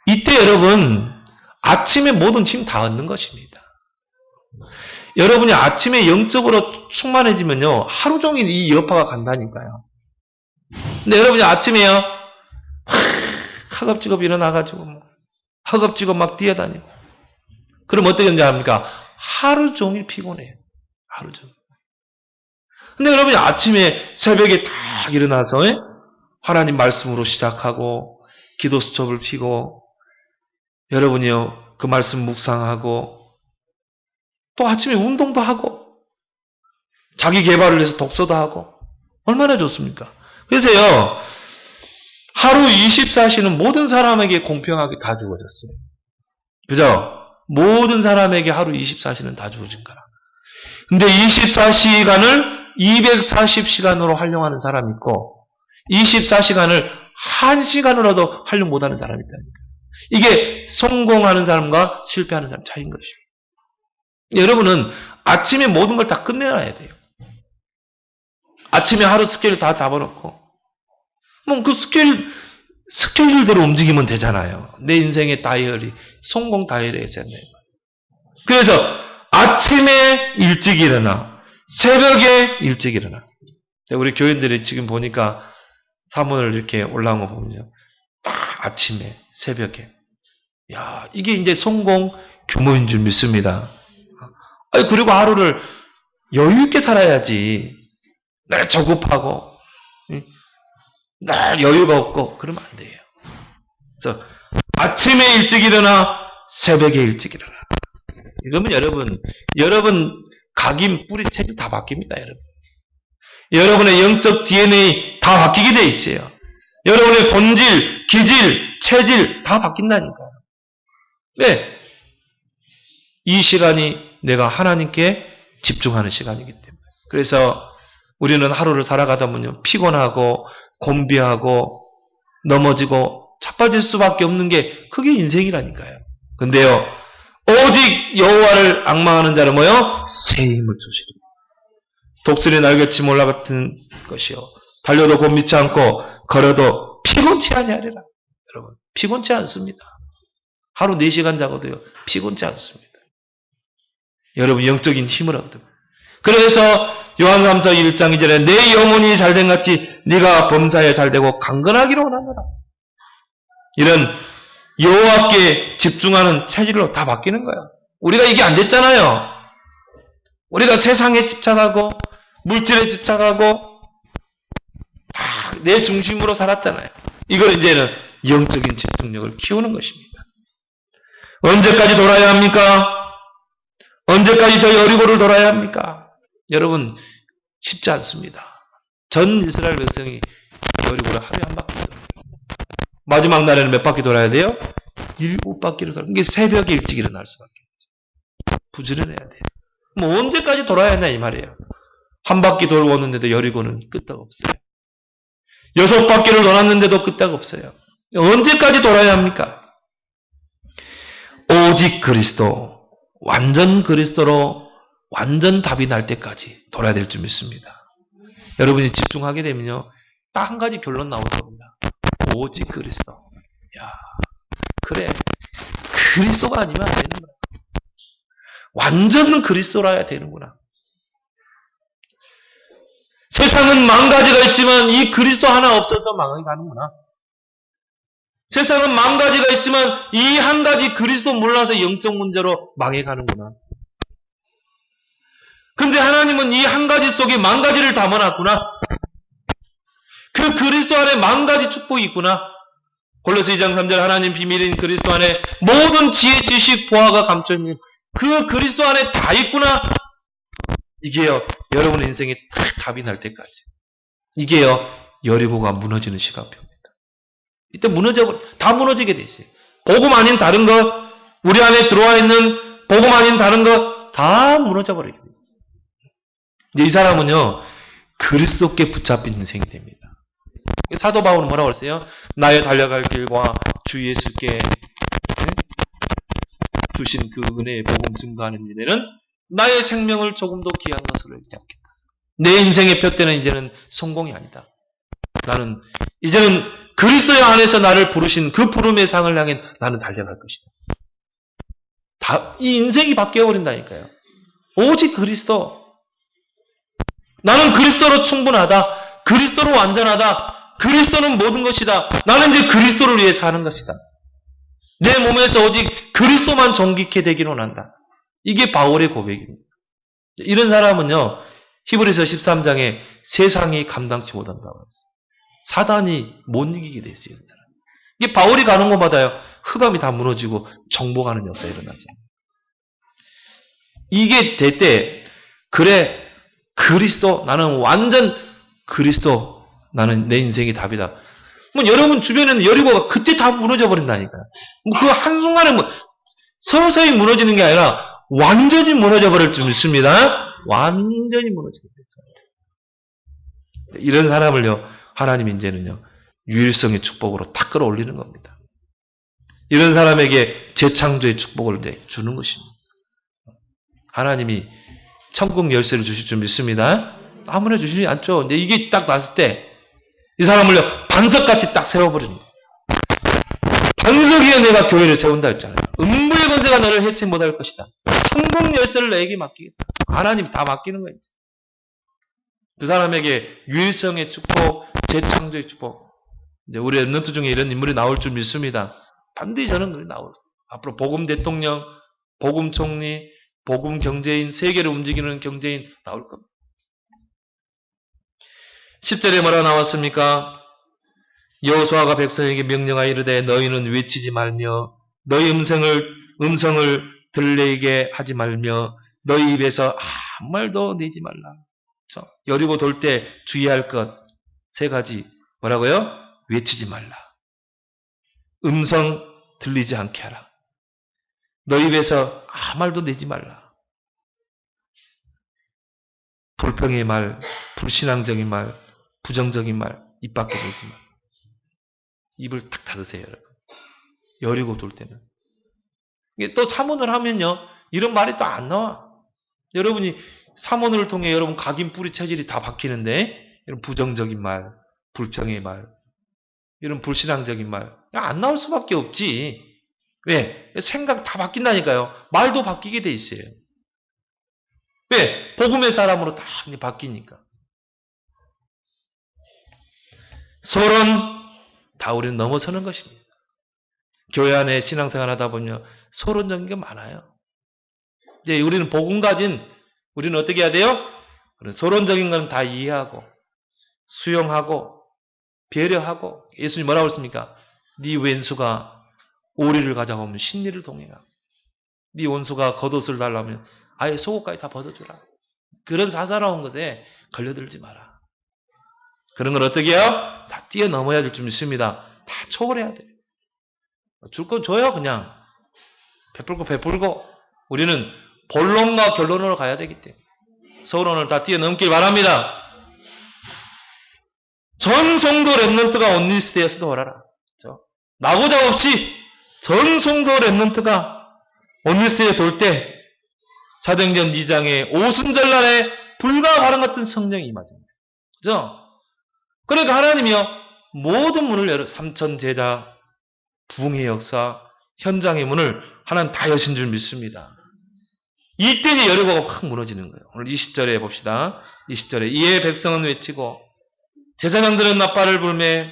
이때 여러분 아침에 모든 힘 다 얻는 것입니다. 여러분이 아침에 영적으로 충만해지면요 하루 종일 이 여파가 간다니까요. 근데 여러분이 아침에요 허겁지겁 일어나가지고 허겁지겁 막 뛰어다니고 그럼 어떻게 되는지 압니까? 하루 종일 피곤해요. 하루 종일. 근데 여러분이 아침에 새벽에 딱 일어나서 하나님 말씀으로 시작하고 기도 수첩을 피고 여러분이요 그 말씀 묵상하고 또 아침에 운동도 하고 자기 개발을 위해서 독서도 하고 얼마나 좋습니까? 그래서요 하루 24시는 모든 사람에게 공평하게 다 주어졌어요. 그죠? 모든 사람에게 하루 24시는 다 주어진 거라. 근데 24시간을 240시간으로 활용하는 사람이 있고 24시간을 1시간으로도 활용 못하는 사람이 있다니까. 이게 성공하는 사람과 실패하는 사람 차이인 것이에요. 여러분은 아침에 모든 걸 다 끝내놔야 돼요. 아침에 하루 스케줄 다 잡아놓고 그 스케줄대로 움직이면 되잖아요. 내 인생의 다이어리, 성공 다이어리가 있잖아요. 그래서 아침에 일찍 일어나, 새벽에 일찍 일어나. 우리 교인들이 지금 보니까 사문을 이렇게 올라온 거 보면요. 딱 아침에, 새벽에. 야, 이게 이제 성공 규모인 줄 믿습니다. 그리고 하루를 여유있게 살아야지. 날 조급하고, 날 여유가 없고, 그러면 안 돼요. 그래서 아침에 일찍 일어나, 새벽에 일찍 일어나. 이러면 여러분 각인, 뿌리, 체질 다 바뀝니다, 여러분. 여러분의 영적 DNA 다 바뀌게 돼 있어요. 여러분의 본질, 기질, 체질 다 바뀐다니까요. 네. 이 시간이 내가 하나님께 집중하는 시간이기 때문에. 그래서 우리는 하루를 살아가다 보면 피곤하고 곤비하고 넘어지고 자빠질 수밖에 없는 게 그게 인생이라니까요. 근데요, 오직 여호와를 앙망하는 자는 뭐요? 새 힘을 주시리. 독수리 날개치 몰라 같은 것이요. 달려도 곤미치 않고 걸어도 피곤치 아니하리라. 여러분, 피곤치 않습니다. 하루 4시간 자고도요, 피곤치 않습니다. 여러분, 영적인 힘을 얻습니다. 그래서 요한삼서 1장 2절에 내 영혼이 잘된 같이 네가 범사에 잘되고 강건하기를 원하노라. 이런 여호와께 집중하는 체질로 다 바뀌는 거예요. 우리가 이게 안 됐잖아요. 우리가 세상에 집착하고 물질에 집착하고 다 내 중심으로 살았잖아요. 이걸 이제는 영적인 집중력을 키우는 것입니다. 언제까지 돌아야 합니까? 언제까지 저 여리고를 돌아야 합니까? 여러분, 쉽지 않습니다. 전 이스라엘 백성이 여리고를 하루에 한 바퀴 돌아요. 마지막 날에는 몇 바퀴 돌아야 돼요? 7바퀴를 돌아요. 이게 새벽에 일찍 일어날 수밖에 없죠. 부지런해야 돼요. 뭐 언제까지 돌아야 하냐 이 말이에요. 한 바퀴 돌았는데도 여리고는 끄떡 없어요. 6바퀴를 돌았는데도 끄떡 없어요. 언제까지 돌아야 합니까? 오직 그리스도, 완전 그리스도로 완전 답이 날 때까지 돌아야 될 줄 믿습니다. 여러분이 집중하게 되면요, 딱 한 가지 결론 나올 겁니다. 오직 그리스도. 야, 그래, 그리스도가 아니면 안 되는구나. 완전 그리스도라야 되는구나. 세상은 만 가지가 있지만 이 그리스도 하나 없어서 망하게 가는구나. 세상은 만 가지가 있지만 이 한 가지 그리스도 몰라서 영적 문제로 망해 가는구나. 근데 하나님은 이 한 가지 속에 만 가지를 담아놨구나. 그 그리스도 안에 만 가지 축복이 있구나. 골로새 2장 3절 하나님 비밀인 그리스도 안에 모든 지혜, 지식, 보화가 감춰있는 그 그리스도 안에 다 있구나. 이게요, 여러분의 인생에 딱 답이 날 때까지. 이게요, 여리고가 무너지는 시간표입니다. 이때 다 무너지게 돼 있어요. 복음 아닌 다른 것, 우리 안에 들어와 있는 복음 아닌 다른 것, 다 무너져 버리게 돼 있어요. 이 사람은요, 그리스도께 붙잡힌 인생이 됩니다. 사도 바울은 뭐라고 그랬어요? 나의 달려갈 길과 주 예수께 주신 그 은혜의 복음 증거하는 일에는 나의 생명을 조금도 귀한 것으로 여기지 않겠다. 내 인생의 푯대는 이제는 성공이 아니다. 나는 이제는 그리스도의 안에서 나를 부르신 그 부름의 상을 향해 나는 달려갈 것이다. 이 인생이 바뀌어버린다니까요. 오직 그리스도. 나는 그리스도로 충분하다. 그리스도로 완전하다. 그리스도는 모든 것이다. 나는 이제 그리스도를 위해 사는 것이다. 내 몸에서 오직 그리스도만 존귀케 되기를 원한다. 이게 바울의 고백입니다. 이런 사람은요, 히브리서 13장에 세상이 감당치 못한다고 했어요. 사단이 못 이기게 돼 있어요. 이게 바울이 가는 곳마다요, 흑암이 다 무너지고 정복하는 역사가 일어나죠. 이게 될 때, 그래, 그리스도, 나는 완전 그리스도, 나는 내 인생이 답이다. 뭐 여러분 주변에는 여리고가 그때 다 무너져 버린다니까요. 뭐 그 한순간에 뭐 서서히 무너지는 게 아니라 완전히 무너져 버릴 줄 믿습니다. 완전히 무너지게 됐어요. 이런 사람을요, 하나님이 이제는요, 유일성의 축복으로 딱 끌어올리는 겁니다. 이런 사람에게 재창조의 축복을 이제 주는 것입니다. 하나님이 천국 열쇠를 주실 줄 믿습니다. 아무나 주시지 않죠. 이제 이게 딱 났을 때 이 사람을요, 반석같이 딱 세워버리는 거예요. 반석 위에 내가 교회를 세운다 했잖아요. 음부의 권세가 너를 해치 못할 것이다. 성공 열쇠를 너에게 맡기겠다. 하나님 다 맡기는 거예요. 그 사람에게 유일성의 축복, 재창조의 축복. 이제 우리 랩런트 중에 이런 인물이 나올 줄 믿습니다. 반드시 저는 그게 나올. 앞으로 복음 대통령, 복음 총리, 복음 경제인, 세계를 움직이는 경제인 나올 겁니다. 10절에 뭐라 나왔습니까? 여호수아가 백성에게 명령하여 이르되 너희는 외치지 말며 너희 음성을 들리게 하지 말며 너희 입에서 아무 말도 내지 말라. 여리고 돌 때 주의할 것 세 가지 뭐라고요? 외치지 말라. 음성 들리지 않게 하라. 너희 입에서 아무 말도 내지 말라. 불평의 말, 불신앙적인 말, 부정적인 말 입 밖에 내지 말라. 입을 탁 닫으세요, 여러분. 여리고 돌 때는. 또 사문을 하면요, 이런 말이 또 안 나와. 여러분이 사문을 통해 여러분 각인 뿌리 체질이 다 바뀌는데, 이런 부정적인 말, 불평의 말, 이런 불신앙적인 말, 안 나올 수밖에 없지. 왜? 생각 다 바뀐다니까요. 말도 바뀌게 돼 있어요. 왜? 복음의 사람으로 다 바뀌니까. 서론, 다 우리는 넘어서는 것입니다. 교회 안에 신앙생활 하다 보면 서론적인 게 많아요. 이제 우리는 복음 가진, 우리는 어떻게 해야 돼요? 서론적인 건 다 이해하고, 수용하고, 배려하고, 예수님 뭐라고 했습니까? 네 왼수가 오리를 가져가면 신리를 동행하고, 네 원수가 겉옷을 달라면 아예 속옷까지 다 벗어주라. 그런 사사로운 것에 걸려들지 마라. 그런 걸 어떻게 해요? 다 뛰어넘어야 될 줄 믿습니다. 다 초월해야 돼요. 줄 건 줘요, 그냥. 베풀고. 우리는 본론과 결론으로 가야 되기 때문에. 서론을 다 뛰어넘길 바랍니다. 전 성도 랩런트가 온리스트에서도 오라라. 나고자 없이 전 성도 랩런트가 온리스트에 돌 때 사도행전 2장의 오순절날에 불과 바람 같은 성령이 임하십니다. 그죠? 그러니까 하나님이요, 모든 문을 열어, 삼천 제자, 부흥의 역사, 현장의 문을 하나님 다 여신 줄 믿습니다. 이때 이제 여리고가 확 무너지는 거예요. 오늘 20절에 봅시다. 20절에 이에 백성은 외치고 제사장들은 나팔을 불매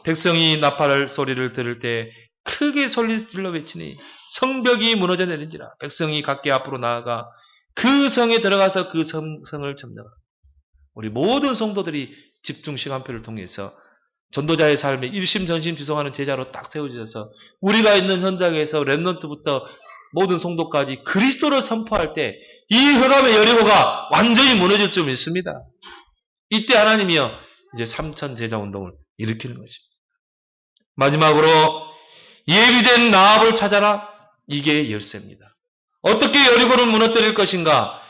백성이 나팔 소리를 들을 때 크게 소리를 질러 외치니 성벽이 무너져 내린지라. 백성이 각기 앞으로 나아가 그 성에 들어가서 그 성을 점령하라. 우리 모든 성도들이 집중 시간표를 통해서 전도자의 삶에 일심 전심 지성하는 제자로 딱 세워져서 우리가 있는 현장에서 랩런트부터 모든 성도까지 그리스도를 선포할 때 이 흑암의 여리고가 완전히 무너질 줄 믿습니다. 이때 하나님이요, 이제 3천 제자 운동을 일으키는 것입니다. 마지막으로 예비된 라합을 찾아라. 이게 열쇠입니다. 어떻게 여리고를 무너뜨릴 것인가?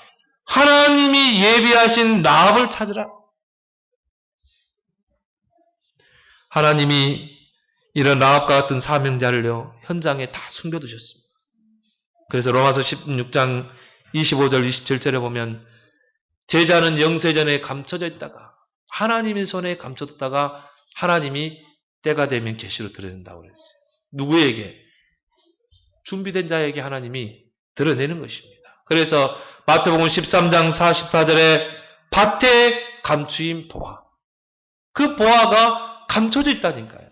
하나님이 예비하신 라합을 찾으라. 하나님이 이런 라합과 같은 사명자를요, 현장에 다 숨겨두셨습니다. 그래서 로마서 16장 25절 27절에 보면 제자는 영세전에 감춰져 있다가 하나님의 손에 감춰뒀다가 하나님이 때가 되면 계시로 드러낸다고 그랬어요. 누구에게? 준비된 자에게 하나님이 드러내는 것입니다. 그래서 마태복음 13장 44절에 밭에 감추인 보화. 그 보화가 감춰져 있다니까요.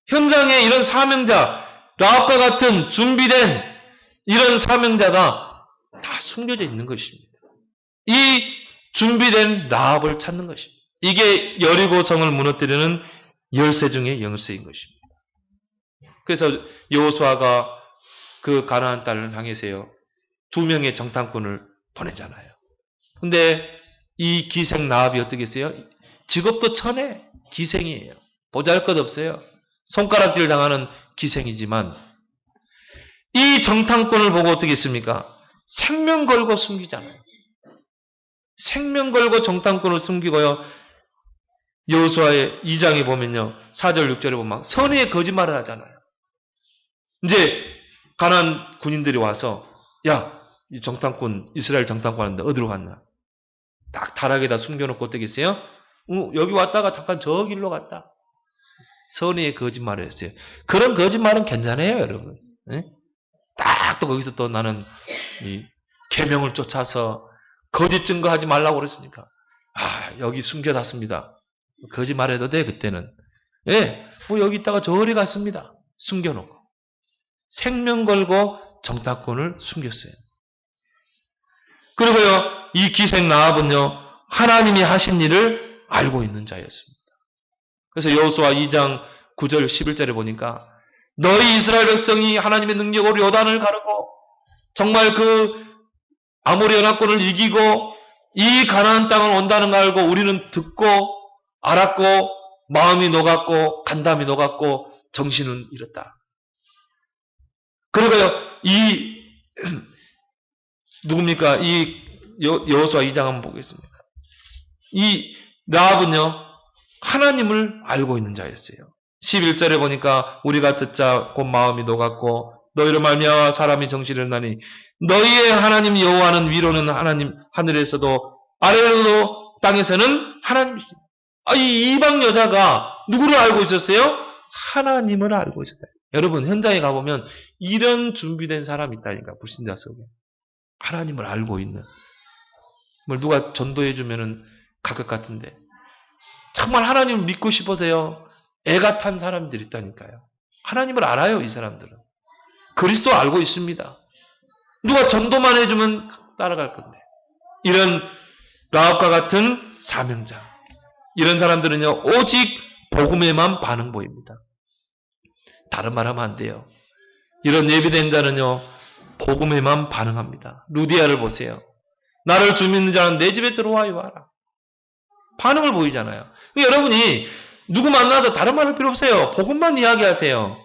현장에 이런 사명자, 라합과 같은 준비된 이런 사명자가 다 숨겨져 있는 것입니다. 이 준비된 라합을 찾는 것입니다. 이게 여리고 성을 무너뜨리는 열쇠 중에 열쇠인 것입니다. 그래서 여호수아가 그 가나안 땅을 향해서요, 2명의 정탐꾼을 보내잖아요. 근데 이 기생 라합이 어떻게 했어요? 직업도 천해, 기생이에요. 보잘것없어요. 손가락질 당하는 기생이지만 이 정탐꾼을 보고 어떻게 했습니까? 생명 걸고 숨기잖아요. 생명 걸고 정탐꾼을 숨기고요. 여호수아의 2장에 보면요, 4절 6절에 보면 선의의 거짓말을 하잖아요. 이제 가나안 군인들이 와서 야, 이 정탐꾼, 이스라엘 정탐꾼 하는데 어디로 갔나? 딱 다락에다 숨겨놓고 어떻게 했어요? 여기 왔다가 잠깐 저 길로 갔다. 선의의 거짓말을 했어요. 그런 거짓말은 괜찮아요, 여러분. 예? 딱 또 거기서 또 나는 이 계명을 쫓아서 거짓 증거하지 말라고 그랬으니까 여기 숨겨놨습니다. 거짓말해도 돼 그때는. 예, 뭐 여기 있다가 저리 갔습니다. 숨겨놓고 생명 걸고 정탐꾼을 숨겼어요. 그리고요 이 기생 라합은요 하나님이 하신 일을 알고 있는 자였습니다. 그래서 여호수아 2장 9절 11절에 보니까 너희 이스라엘 백성이 하나님의 능력으로 요단을 가르고 정말 그 아모리 연합군을 이기고 이 가나안 땅을 온다는 걸 알고 우리는 듣고 알았고 마음이 녹았고 간담이 녹았고 정신은 잃었다. 그리고요 이 누굽니까? 이 여호수아 2장 한번 보겠습니다. 이 라합은요 하나님을 알고 있는 자였어요. 11절에 보니까 우리가 듣자 곧 마음이 녹았고 너희로 말미암아 사람이 정신을 나니 너희의 하나님 여호와는 위로는 하나님 하늘에서도 아래로도 땅에서는 하나님이시다. 이 이방 여자가 누구를 알고 있었어요? 하나님을 알고 있었다. 여러분 현장에 가보면 이런 준비된 사람이 있다니까. 불신자 속에 하나님을 알고 있는 뭘 누가 전도해주면은 갈 것 같은데 정말 하나님을 믿고 싶어서요 애가 탄 사람들이 있다니까요. 하나님을 알아요. 이 사람들은 그리스도 알고 있습니다. 누가 전도만 해주면 따라갈 건데 이런 라합과 같은 사명자 이런 사람들은요 오직 복음에만 반응 보입니다. 다른 말 하면 안 돼요. 이런 예비된 자는요 복음에만 반응합니다. 루디아를 보세요. 나를 주 믿는 자는 내 집에 들어와요 하라. 반응을 보이잖아요. 여러분이 누구 만나서 다른 말 할 필요 없어요. 복음만 이야기하세요.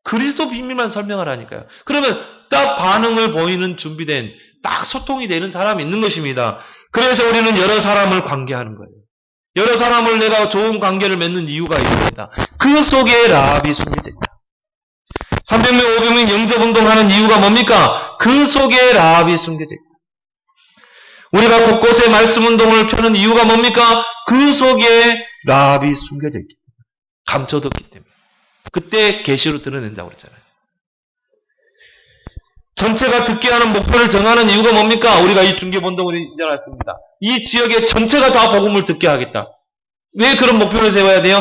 그리스도 비밀만 설명을 하니까요. 그러면 딱 반응을 보이는 준비된 딱 소통이 되는 사람이 있는 것입니다. 그래서 우리는 여러 사람을 관계하는 거예요. 여러 사람을 내가 좋은 관계를 맺는 이유가 있습니다. 그 속에 라합이 숨겨져 있다. 300명, 500명 영접운동하는 이유가 뭡니까? 그 속에 라합이 숨겨져 있다. 우리가 곳곳에 말씀운동을 펴는 이유가 뭡니까? 그 속에 라합이 숨겨져 있기 때문에. 감춰뒀기 때문에. 그때 계시로 드러낸다고 그랬잖아요. 전체가 듣게 하는 목표를 정하는 이유가 뭡니까? 우리가 이 중계본동을 인정했습니다. 이 지역의 전체가 다 복음을 듣게 하겠다. 왜 그런 목표를 세워야 돼요?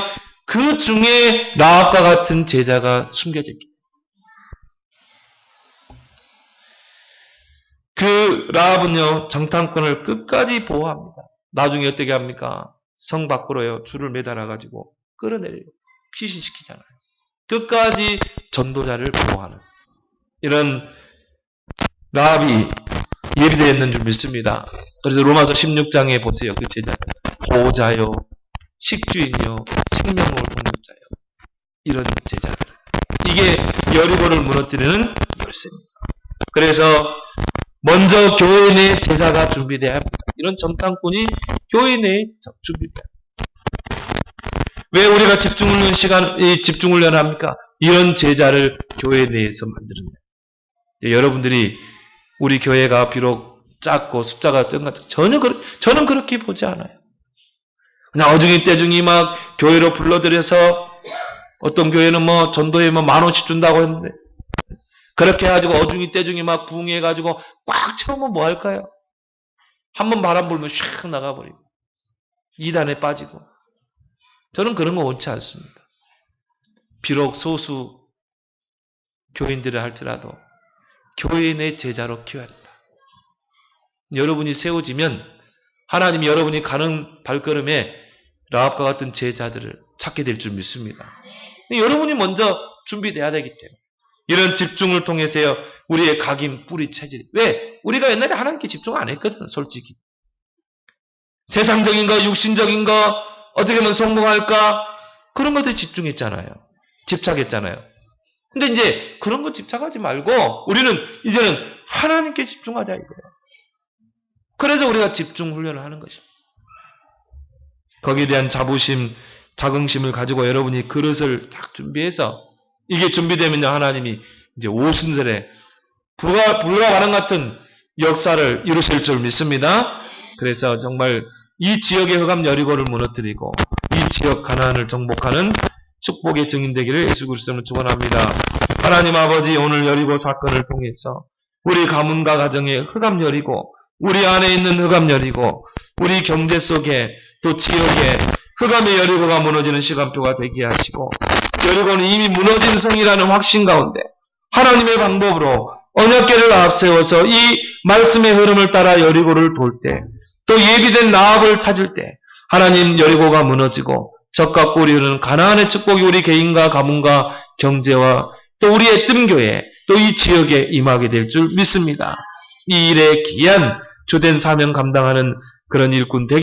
그 중에 라합과 같은 제자가 숨겨져 있기 때문에. 그 라합은요 정탐꾼을 끝까지 보호합니다. 나중에 어떻게 합니까? 성 밖으로요 줄을 매달아가지고 끌어내려요. 피신시키잖아요. 끝까지 전도자를 보호하는 이런 라합이 예비되어 있는 줄 믿습니다. 그래서 로마서 16장에 보세요. 그 제자 보호자요 식주인요 생명을 공급자요 이런 제자들 이게 여리고를 무너뜨리는 열쇠입니다. 그래서 먼저 교회 내 제자가 준비되어야 합니다. 이런 정탐꾼이 교회 내에 준비돼야 합니다. 왜 우리가 집중훈련을 합니까? 이런 제자를 교회 내에서 만드는 거예요. 여러분들이 우리 교회가 비록 작고 숫자가 적은 것 저는 그렇게 보지 않아요. 그냥 어중이 떼중이 막 교회로 불러들여서 어떤 교회는 뭐 전도에 뭐 10,000원씩 준다고 했는데 그렇게 해가지고 어중이 떼중이 막 부흥해가지고 꽉 채우면 뭐 할까요? 한번 바람 불면 샥 나가버리고 이단에 빠지고 저는 그런 거 원치 않습니다. 비록 소수 교인들을 할지라도 교회 내 제자로 키워야 한다. 여러분이 세워지면 하나님이 여러분이 가는 발걸음에 라합과 같은 제자들을 찾게 될 줄 믿습니다. 여러분이 먼저 준비돼야 되기 때문에 이런 집중을 통해서요 우리의 각인 뿌리 체질. 왜? 우리가 옛날에 하나님께 집중 안 했거든 솔직히. 세상적인 거 육신적인 거 어떻게 하면 성공할까 그런 것에 집중했잖아요. 집착했잖아요. 근데 이제 그런 거 집착하지 말고 우리는 이제는 하나님께 집중하자 이거예요. 그래서 우리가 집중 훈련을 하는 것입니다. 거기에 대한 자부심, 자긍심을 가지고 여러분이 그릇을 딱 준비해서 이게 준비되면요 하나님이 이제 오순절에 불과 같은 역사를 이루실 줄 믿습니다. 그래서 정말 이 지역의 흑암 여리고를 무너뜨리고 이 지역 가나안을 정복하는 축복의 증인되기를 예수 그리스도는 축원합니다. 하나님 아버지, 오늘 여리고 사건을 통해서 우리 가문과 가정에 흑암 여리고, 우리 안에 있는 흑암 여리고, 우리 경제 속에 또 지역에 흑암의 여리고가 무너지는 시간표가 되게 하시고, 여리고는 이미 무너진 성이라는 확신 가운데 하나님의 방법으로 언약궤를 앞세워서 이 말씀의 흐름을 따라 여리고를 돌 때, 또 예비된 라합을 찾을 때 하나님 여리고가 무너지고 적과 꿀이 흐르는 가나안의 축복이 우리 개인과 가문과 경제와 또 우리의 뜸교회 또 이 지역에 임하게 될 줄 믿습니다. 이 일에 귀한 주된 사명 감당하는 그런 일꾼 되기